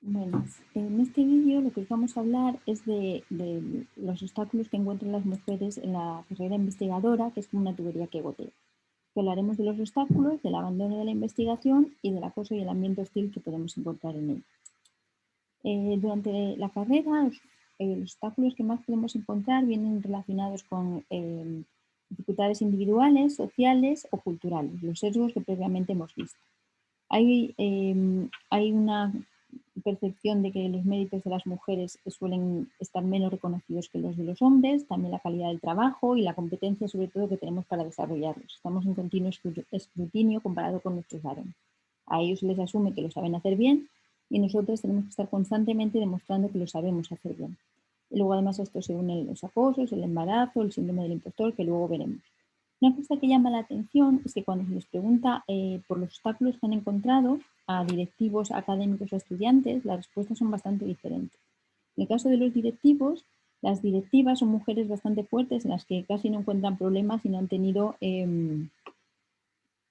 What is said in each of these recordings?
Bueno, en este vídeo lo que os vamos a hablar es de los obstáculos que encuentran las mujeres en la carrera investigadora, que es como una tubería que gotea. Que hablaremos de los obstáculos, del abandono de la investigación y del acoso y el ambiente hostil que podemos encontrar en ella. Durante la carrera, los obstáculos que más podemos encontrar vienen relacionados con dificultades individuales, sociales o culturales, los sesgos que previamente hemos visto. Hay una percepción de que los méritos de las mujeres suelen estar menos reconocidos que los de los hombres, también la calidad del trabajo y la competencia sobre todo que tenemos para desarrollarlos. Estamos en continuo escrutinio comparado con nuestros varones. A ellos se les asume que lo saben hacer bien y nosotros tenemos que estar constantemente demostrando que lo sabemos hacer bien. Y luego además a esto se unen los acosos, el embarazo, el síndrome del impostor, que luego veremos. Una cosa que llama la atención es que cuando se les pregunta por los obstáculos que han encontrado a directivos, académicos o estudiantes, las respuestas son bastante diferentes. En el caso de los directivos, las directivas son mujeres bastante fuertes en las que casi no encuentran problemas y no han tenido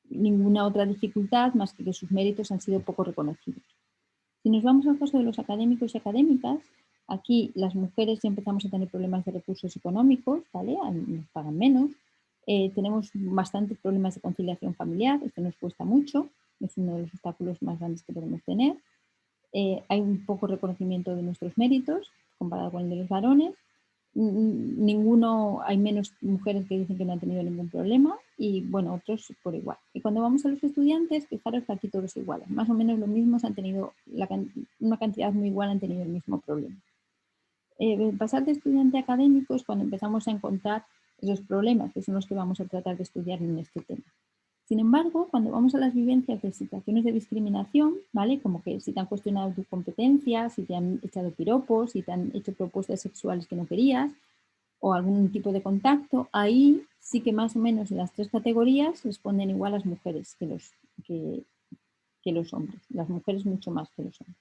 ninguna otra dificultad más que sus méritos han sido poco reconocidos. Si nos vamos al caso de los académicos y académicas, aquí las mujeres ya empezamos a tener problemas de recursos económicos, ¿vale? Nos pagan menos. Tenemos bastantes problemas de conciliación familiar, esto nos cuesta mucho, es uno de los obstáculos más grandes que podemos tener. Hay un poco reconocimiento de nuestros méritos comparado con el de los varones. Hay menos mujeres que dicen que no han tenido ningún problema y bueno, otros por igual. Y cuando vamos a los estudiantes, fijaros que aquí todos iguales, más o menos lo mismo, han tenido una cantidad muy igual, han tenido el mismo problema. Pasar de estudiante académico es cuando empezamos a encontrar esos problemas, que son los que vamos a tratar de estudiar en este tema. Sin embargo, cuando vamos a las vivencias de situaciones de discriminación, ¿vale? Como que si te han cuestionado tu competencia, si te han echado piropos, si te han hecho propuestas sexuales que no querías o algún tipo de contacto, ahí sí que más o menos en las tres categorías responden igual las mujeres que los hombres. Las mujeres mucho más que los hombres.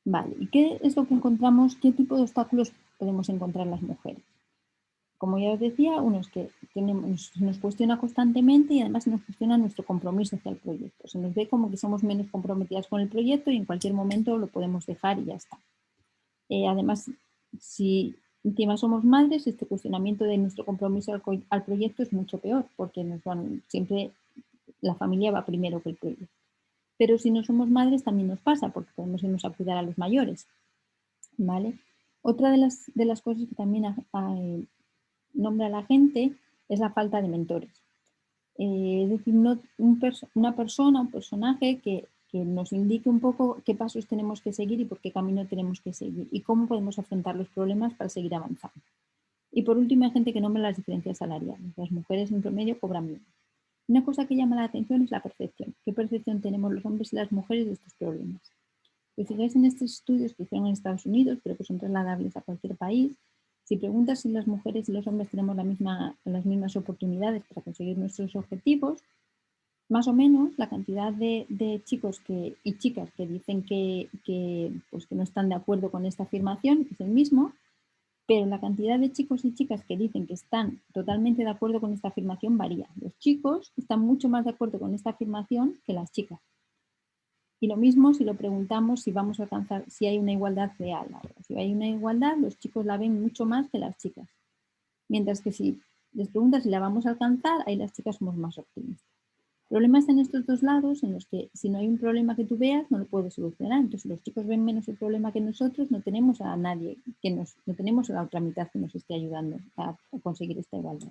Vale, ¿y qué es lo que encontramos? ¿Qué tipo de obstáculos podemos encontrar las mujeres? Como ya os decía, uno es que nos cuestiona constantemente y además nos cuestiona nuestro compromiso hacia el proyecto. Se nos ve como que somos menos comprometidas con el proyecto y en cualquier momento lo podemos dejar y ya está. Además, si encima somos madres, este cuestionamiento de nuestro compromiso al proyecto es mucho peor porque siempre la familia va primero que el proyecto. Pero si no somos madres también nos pasa porque podemos irnos a cuidar a los mayores. ¿Vale? Otra de las cosas que también nombra la gente es la falta de mentores. Es decir, una persona, un personaje que nos indique un poco qué pasos tenemos que seguir y por qué camino tenemos que seguir y cómo podemos afrontar los problemas para seguir avanzando. Y por último, hay gente que nombra las diferencias salariales. Las mujeres en promedio cobran menos. Una cosa que llama la atención es la percepción. ¿Qué percepción tenemos los hombres y las mujeres de estos problemas? Si fijáis en estos estudios que hicieron en Estados Unidos, pero que son trasladables a cualquier país, si preguntas si las mujeres y los hombres tenemos las mismas oportunidades para conseguir nuestros objetivos, más o menos la cantidad de chicos y chicas que dicen pues que no están de acuerdo con esta afirmación es el mismo, pero la cantidad de chicos y chicas que dicen que están totalmente de acuerdo con esta afirmación varía. Los chicos están mucho más de acuerdo con esta afirmación que las chicas. Y lo mismo si lo preguntamos si vamos a alcanzar, si hay una igualdad real ahora. Si hay una igualdad, los chicos la ven mucho más que las chicas. Mientras que si les preguntas si la vamos a alcanzar, ahí las chicas somos más optimistas. Problemas en estos dos lados en los que si no hay un problema que tú veas, no lo puedes solucionar. Entonces, si los chicos ven menos el problema que nosotros, no tenemos a nadie, no tenemos a la otra mitad que nos esté ayudando a conseguir esta igualdad.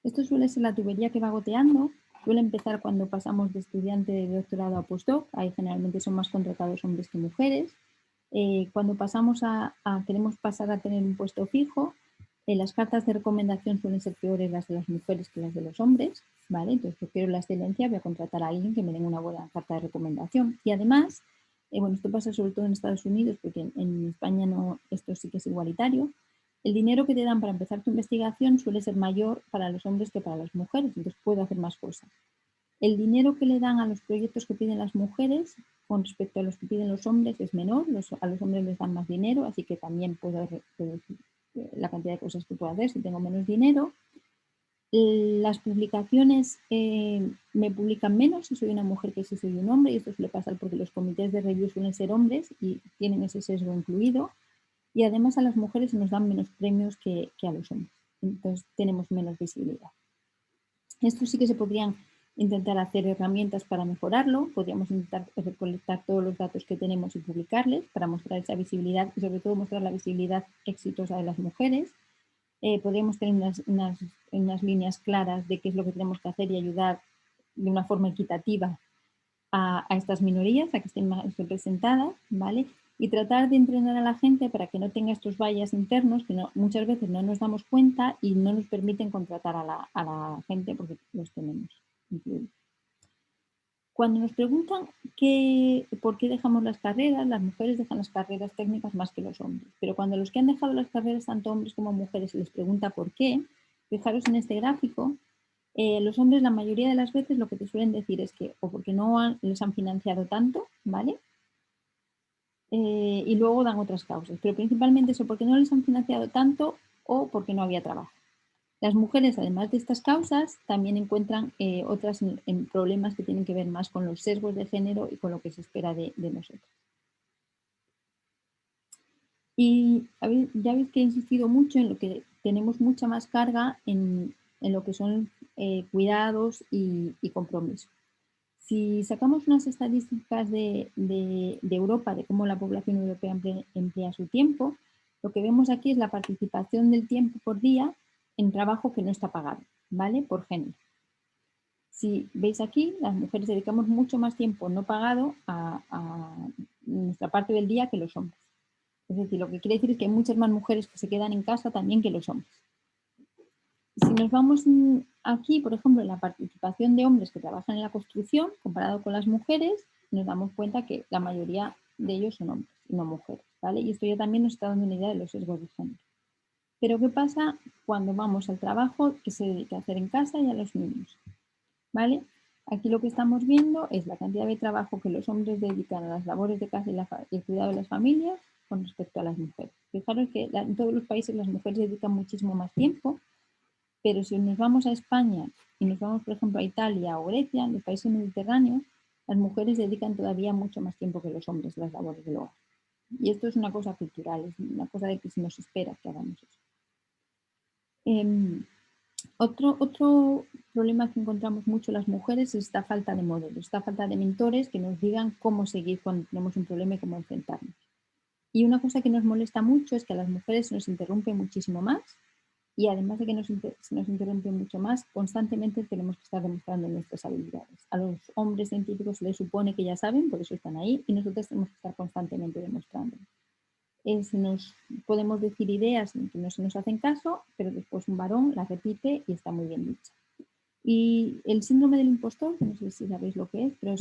Esto suele ser la tubería que va goteando. Suele empezar cuando pasamos de estudiante de doctorado a postdoc. Ahí generalmente son más contratados hombres que mujeres. Cuando queremos pasar a tener un puesto fijo, las cartas de recomendación suelen ser peores las de las mujeres que las de los hombres. ¿Vale? Entonces, prefiero la excelencia, voy a contratar a alguien que me dé una buena carta de recomendación. Y además, bueno, esto pasa sobre todo en Estados Unidos, porque en España no, esto sí que es igualitario. El dinero que te dan para empezar tu investigación suele ser mayor para los hombres que para las mujeres, entonces puedo hacer más cosas. El dinero que le dan a los proyectos que piden las mujeres con respecto a los que piden los hombres es menor, a los hombres les dan más dinero, así que también puedo reducir la cantidad de cosas que puedo hacer si tengo menos dinero. Las publicaciones me publican menos si soy una mujer que si soy un hombre, y esto suele pasar porque los comités de review suelen ser hombres y tienen ese sesgo incluido. Y además a las mujeres se nos dan menos premios que a los hombres. Entonces tenemos menos visibilidad. Esto sí que se podrían intentar hacer herramientas para mejorarlo. Podríamos intentar recolectar todos los datos que tenemos y publicarles para mostrar esa visibilidad y sobre todo mostrar la visibilidad exitosa de las mujeres. Podríamos tener unas líneas claras de qué es lo que tenemos que hacer y ayudar de una forma equitativa a estas minorías, a que estén más representadas, ¿vale? Y tratar de entrenar a la gente para que no tenga estos vallas internos que muchas veces no nos damos cuenta y no nos permiten contratar a la gente porque los tenemos incluidos. Cuando nos preguntan por qué dejamos las carreras, las mujeres dejan las carreras técnicas más que los hombres. Pero cuando los que han dejado las carreras, tanto hombres como mujeres, se les pregunta por qué, fijaros en este gráfico, los hombres la mayoría de las veces lo que te suelen decir es que o porque no les han financiado tanto, ¿vale? Y luego dan otras causas, pero principalmente eso porque no les han financiado tanto o porque no había trabajo. Las mujeres, además de estas causas, también encuentran otras en problemas que tienen que ver más con los sesgos de género y con lo que se espera de nosotros. Y ya habéis que he insistido mucho en lo que tenemos mucha más carga en lo que son cuidados y compromiso. Si sacamos unas estadísticas de Europa, de cómo la población europea emplea su tiempo, lo que vemos aquí es la participación del tiempo por día en trabajo que no está pagado, ¿vale? Por género. Si veis aquí, las mujeres dedicamos mucho más tiempo no pagado a nuestra parte del día que los hombres. Es decir, lo que quiere decir es que hay muchas más mujeres que se quedan en casa también que los hombres. Si nos vamos aquí, por ejemplo, en la participación de hombres que trabajan en la construcción, comparado con las mujeres, nos damos cuenta que la mayoría de ellos son hombres y no mujeres, ¿vale? Y esto ya también nos está dando una idea de los sesgos de género. Pero ¿qué pasa cuando vamos al trabajo que se dedica a hacer en casa y a los niños? ¿Vale? Aquí lo que estamos viendo es la cantidad de trabajo que los hombres dedican a las labores de casa y el cuidado de las familias con respecto a las mujeres. Fijaros que en todos los países las mujeres dedican muchísimo más tiempo, pero si nos vamos a España y nos vamos, por ejemplo, a Italia o Grecia, en los países mediterráneos, las mujeres dedican todavía mucho más tiempo que los hombres a las labores del hogar. Y esto es una cosa cultural, es una cosa de que se nos espera que hagamos eso. Otro problema que encontramos mucho las mujeres es esta falta de modelos, esta falta de mentores que nos digan cómo seguir cuando tenemos un problema y cómo enfrentarnos. Y una cosa que nos molesta mucho es que a las mujeres se nos interrumpe muchísimo más y además de que se nos interrumpe mucho más, constantemente tenemos que estar demostrando nuestras habilidades. A los hombres científicos se les supone que ya saben, por eso están ahí, y nosotros tenemos que estar constantemente demostrando. Nos podemos decir ideas que no se nos hacen caso, pero después un varón las repite y está muy bien dicha. Y el síndrome del impostor, que no sé si sabéis lo que es, pero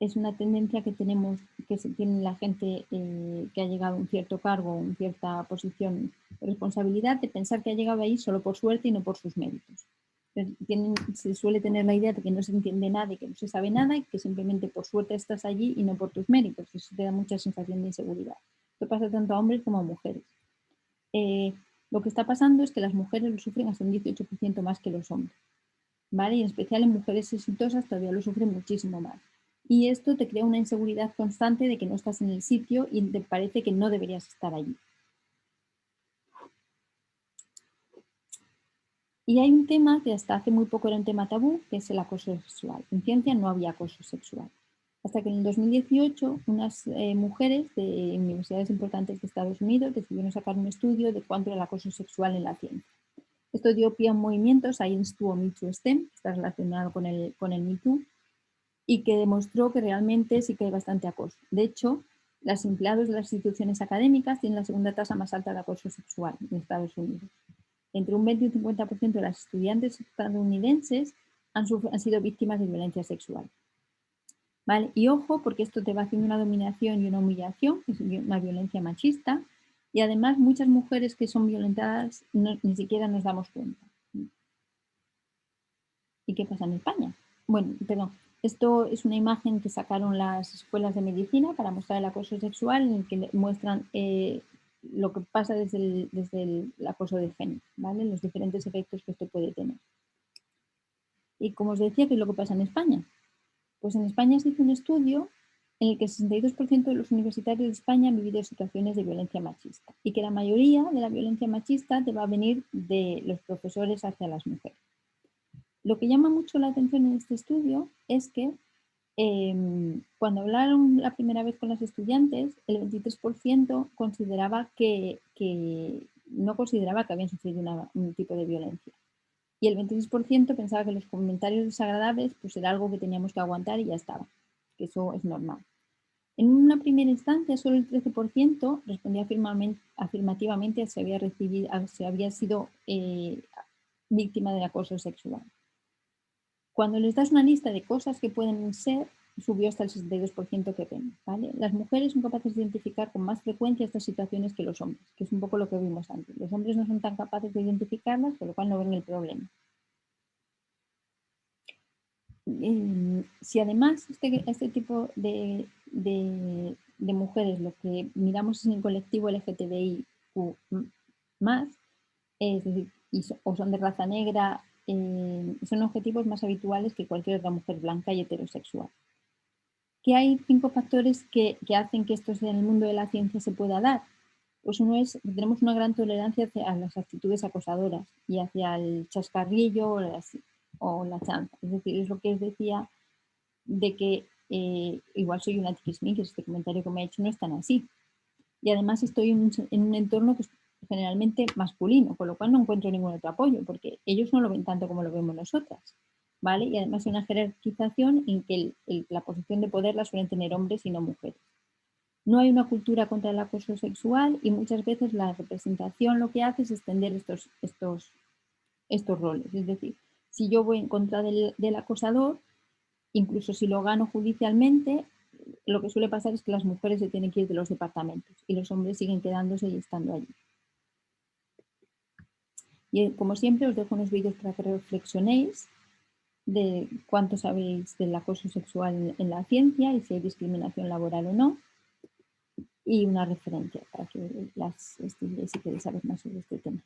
es una tendencia que tenemos, que tiene la gente que ha llegado a un cierto cargo, a una cierta posición de responsabilidad, de pensar que ha llegado ahí solo por suerte y no por sus méritos. Se suele tener la idea de que no se entiende nada y que no se sabe nada y que simplemente por suerte estás allí y no por tus méritos. Eso te da mucha sensación de inseguridad. Esto pasa tanto a hombres como a mujeres. Lo que está pasando es que las mujeres lo sufren hasta un 18% más que los hombres, ¿vale? Y en especial en mujeres exitosas todavía lo sufren muchísimo más. Y esto te crea una inseguridad constante de que no estás en el sitio y te parece que no deberías estar allí. Y hay un tema que hasta hace muy poco era un tema tabú, que es el acoso sexual. En ciencia no había acoso sexual. Hasta que en el 2018 unas mujeres de universidades importantes de Estados Unidos decidieron sacar un estudio de cuánto era el acoso sexual en la ciencia. Esto dio pie a un movimiento, Science to Me Too STEM, que está relacionado con el Me Too, y que demostró que realmente sí que hay bastante acoso. De hecho, los empleados de las instituciones académicas tienen la segunda tasa más alta de acoso sexual en Estados Unidos. Entre un 20 y un 50% de las estudiantes estadounidenses han sido víctimas de violencia sexual. ¿Vale? Y ojo, porque esto te va haciendo una dominación y una humillación, es una violencia machista, y además muchas mujeres que son violentadas ni siquiera nos damos cuenta. ¿Y qué pasa en España? Bueno, perdón, esto es una imagen que sacaron las escuelas de medicina para mostrar el acoso sexual, en el que muestran lo que pasa desde el acoso de género, ¿vale? Los diferentes efectos que esto puede tener. Y como os decía, ¿qué es lo que pasa en España? Pues en España se hizo un estudio en el que el 62% de los universitarios de España han vivido situaciones de violencia machista y que la mayoría de la violencia machista te va a venir de los profesores hacia las mujeres. Lo que llama mucho la atención en este estudio es que cuando hablaron la primera vez con las estudiantes, el 23% consideraba que no consideraba que habían sufrido un tipo de violencia. Y el 26% pensaba que los comentarios desagradables pues era algo que teníamos que aguantar y ya estaba, que eso es normal. En una primera instancia, solo el 13% respondía afirmativamente si había sido víctima de acoso sexual. Cuando les das una lista de cosas que pueden ser, subió hasta el 62% que ven, ¿vale? Las mujeres son capaces de identificar con más frecuencia estas situaciones que los hombres, que es un poco lo que vimos antes. Los hombres no son tan capaces de identificarlas, por lo cual no ven el problema. Si además este tipo de mujeres lo que miramos es en el colectivo LGTBIQ+, es decir, o son de raza negra, son objetivos más habituales que cualquier otra mujer blanca y heterosexual. ¿Qué hay 5 factores que hacen que esto en el mundo de la ciencia se pueda dar? Pues uno es que tenemos una gran tolerancia hacia las actitudes acosadoras y hacia el chascarrillo o la chanza. Es decir, es lo que os decía de que igual soy una tiquismiquis, este comentario que me ha hecho no es tan así. Y además estoy en un entorno que es generalmente masculino, con lo cual no encuentro ningún otro apoyo, porque ellos no lo ven tanto como lo vemos nosotras, ¿vale? Y además hay una jerarquización en que la posición de poder la suelen tener hombres y no mujeres. No hay una cultura contra el acoso sexual y muchas veces la representación lo que hace es extender estos roles. Es decir, si yo voy en contra del acosador, incluso si lo gano judicialmente, lo que suele pasar es que las mujeres se tienen que ir de los departamentos y los hombres siguen quedándose y estando allí. Y como siempre os dejo unos vídeos para que reflexionéis de cuánto sabéis del acoso sexual en la ciencia y si hay discriminación laboral o no. Y una referencia para que las estudiéis si queréis saber más sobre este tema.